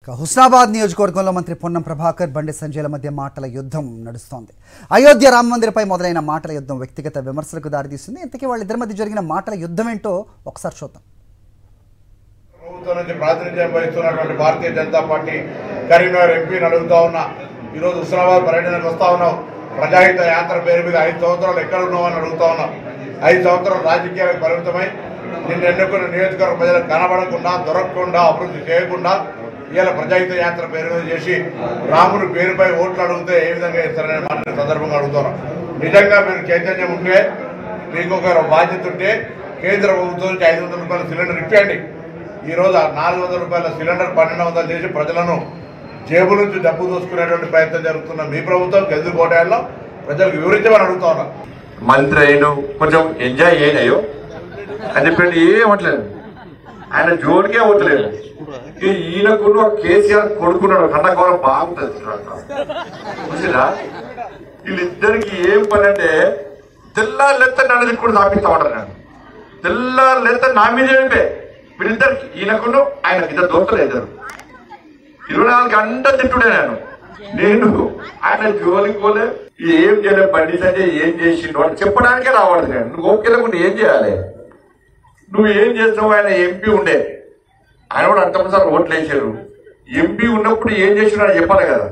హుస్నాబాద్ నియోజకవర్గంలో మంత్రి పొన్నం ప్రభాకర్ బండి సంజయ్ల మధ్య మాటల యుద్ధం నడుస్తోంది. అయోధ్య రామ మందిరపై మొదలైన మాటల యుద్ధం వ్యక్తిగత విమర్శలకు దారితీస్తుంది. ఇంతకీ వాళ్ళిద్దరి మధ్య జరిగిన మాటల యుద్ధం ఏంటో ఒకసారి చూద్దాం. ప్రభుత్వం నుంచి ప్రాతినిధ్యం వహిస్తున్నటువంటి భారతీయ జనతా పార్టీ కరీంనగర్ ఎంపీని అడుగుతా ఉన్నా. ఈరోజు హుస్నాబాద్ పర్యటనకు వస్తా ఉన్నాం. ప్రజాహిత యాత్ర పేరు మీద 5 సంవత్సరాలు ఎక్కడ ఉన్నామని అడుగుతా ఉన్నాం. 5 సంవత్సరాలు రాజకీయాలకు పరిమితమై నిన్ను ఎన్నుకున్న నియోజకవర్గ ప్రజలకు కనబడకుండా, దొరకకుండా, అభివృద్ధి చేయకుండా ఇవాళ ప్రజాహిత యాత్ర పేరు మీద చేసి రాముడి పేరుపై ఓట్లు అడిగితే ఏ విధంగా ఇస్తారనే మాట సందర్భంగా అడుగుతున్నాం. నిజంగా మీరు చైతన్యం ఉంటే, మీకు ఒక బాధ్యత ఉంటే కేంద్ర ప్రభుత్వం నుంచి 500 రూపాయల సిలిండర్ ఇప్పండి. ఈరోజు 400 రూపాయల సిలిండర్ 1200 చేసి ప్రజలను జేబు నుంచి డబ్బు దోసుకునేటువంటి ప్రయత్నం జరుగుతున్న మీ ప్రభుత్వం గెలుపు కోటాల్లో ప్రజలకు వివరించమని అడుగుతా ఉన్నా. మంత్రి అయ్యాడు, కొంచెం ఎంజాయ్ చేయనయ్యో అని చెప్పండి. ఏమట్లేదు, ఆయన జోలికే అవ్వట్లేదు. ఈయనకు కేసీఆర్ కొడుకున్నాడు, కన్నగౌరవం బాగుంటుంది చూసిరా. వీళ్ళిద్దరికి ఏం పని అంటే తెల్లారులెత్త నన్ను తిట్టుకుని సాపిస్తా ఉంటారు. నేను తెల్లారులెత్త నా మీద చెప్పే వీళ్ళిద్దరికి, ఈయనకు ఆయన ఇద్దరు దోస్తులు ఇద్దరు 24 గంటలు తిట్టుడే. నేను ఆయన జోలికి పోలే, ఏం చేయలేదు. బండి సంజయ్ ఏం చేసిండు అని చెప్పడానికే రావద్దు. నేను నువ్వు ఓకేలేకుండా ఏం చేయాలి, నువ్వు ఏం చేస్తావు? ఆయన ఎంపీ ఉండే, ఆయన కూడా అంతసార్లు ఓట్లు వేసారు. ఎంపీ ఉన్నప్పుడు ఏం చేసినావు అని చెప్పాలి కదా.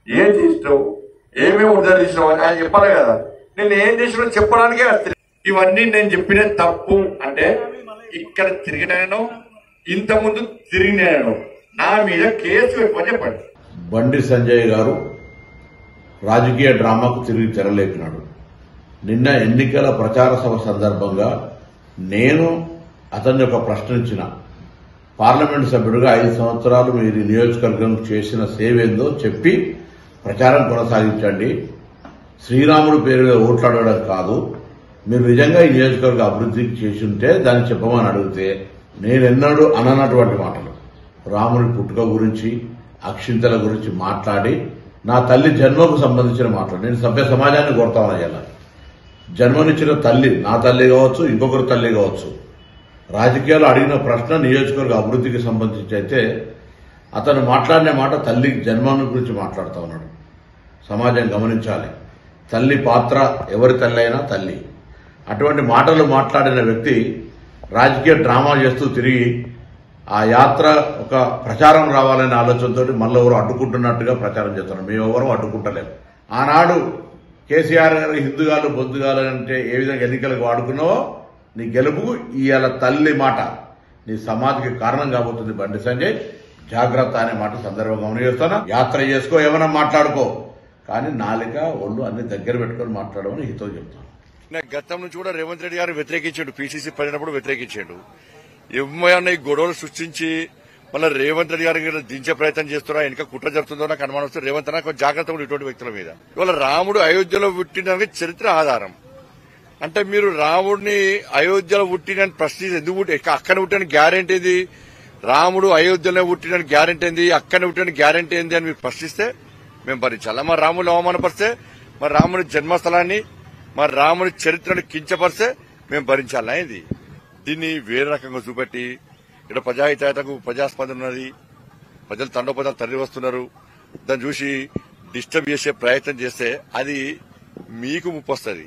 ఏం చేసినావు, ఏమేమి ఉద్ధరించినావు అని ఆయన చెప్పాలి కదా. నేను ఏం చేసినావు చెప్పడానికే. ఇవన్నీ నేను చెప్పిన తప్పు అంటే ఇక్కడ తిరిగినాను, ఇంతకుముందు తిరిగినాను, నా మీద కేసు ఎక్కువ చెప్పండి. బండి సంజయ్ గారు రాజకీయ డ్రామాకు తిరిగి తెరలేపినాడు. నిన్న ఎన్నికల ప్రచార సభ సందర్భంగా నేను అతన్ని ఒక ప్రశ్న ఇచ్చిన, పార్లమెంటు సభ్యుడిగా 5 సంవత్సరాలు మీరు నియోజకవర్గం చేసిన సేవ ఏందో చెప్పి ప్రచారం కొనసాగించండి. శ్రీరాముడు పేరు మీద ఓట్లాడడం కాదు, మీరు నిజంగా ఈ నియోజకవర్గ అభివృద్ధికి చేసి ఉంటే దాన్ని చెప్పమని అడిగితే నేనెన్నడూ అననటువంటి మాటలు, రాముడి పుట్టుక గురించి, అక్షింతల గురించి మాట్లాడి నా తల్లి జన్మకు సంబంధించిన మాటలు నేను సభ్య సమాజాన్ని కోరుతామని ఇలా జన్మనిచ్చిన తల్లి, నా తల్లి కావచ్చు, ఇంకొకరి తల్లి కావచ్చు, రాజకీయాలు అడిగిన ప్రశ్న నియోజకవర్గ అభివృద్ధికి సంబంధించి అయితే అతను మాట్లాడిన మాట తల్లి జన్మను గురించి మాట్లాడుతూ ఉన్నాడు. సమాజం గమనించాలి, తల్లి పాత్ర ఎవరి తల్లి అయినా తల్లి. అటువంటి మాటలు మాట్లాడిన వ్యక్తి రాజకీయ డ్రామా చేస్తూ తిరిగి ఆ యాత్ర ఒక ప్రచారం రావాలనే ఆలోచనతో మళ్ళీ ఎవరు అడ్డుకుంటున్నట్టుగా ప్రచారం చేస్తున్నారు. మేమెవరూ అడ్డుకుంటలేము. ఆనాడు కేసీఆర్ గారు హిందుగాలు బొద్దుగాలు అంటే ఏ విధంగా ఎన్నికలకు వాడుకున్నావో నీ గెలుపుకు ఇవాళ తల్లి మాట నీ సమాధికి కారణం కాబోతుంది. బండి సంజయ్ జాగ్రత్త అనే మాట సందర్భంగా గమనిస్తాను. యాత్ర చేసుకో, ఏమైనా మాట్లాడుకో, కానీ నాలిక ఒళ్ళు అన్ని దగ్గర పెట్టుకొని మాట్లాడమని హితో చెప్తాను. గతం నుంచి కూడా రేవంత్ రెడ్డి గారు వ్యతిరేకించాడు, పీసీసీ పడినప్పుడు వ్యతిరేకించాడు. ఏమైనా ఈ గొడవలు సృష్టించి మళ్ళీ రేవంత్ రెడ్డి గారి దించే ప్రయత్నం చేస్తున్నా, వెనక కుట్ర జరుగుతుందో నాకు అనుమానం వస్తుంది. రేవంత్ అన్న కొంచెం జాగ్రత్త కూడా ఇటువంటి వ్యక్తుల మీద. ఇవాళ రాముడు అయోధ్యలో పుట్టినది చరిత్ర ఆధారం. అంటే మీరు రాముడిని అయోధ్యలో పుట్టిన ప్రశ్న ఎందుకు అక్కడ పుట్టిన గ్యారెంటీ ఏంది? రాముడు అయోధ్యలో పుట్టిన గ్యారెంటీ ఏంది? అక్కడ పుట్టిన గ్యారెంటీ ఏంది అని మీరు ప్రశ్నిస్తే మేము భరించాలా? మరి రాముడు అవమానపరిస్తే, మరి రాముడి జన్మస్థలాన్ని, మరి రాముడి చరిత్రను కించపరిస్తే మేము భరించాలా? ఇది దీన్ని వేరే రకంగా చూపెట్టి ఇక్కడ ప్రజాహితకు ప్రజాస్పందన ఉన్నది, ప్రజలు తండోపదాలు తరలి వస్తున్నారు, దాన్ని చూసి డిస్టర్బ్ చేసే ప్రయత్నం చేస్తే అది మీకు ముప్పు వస్తుంది.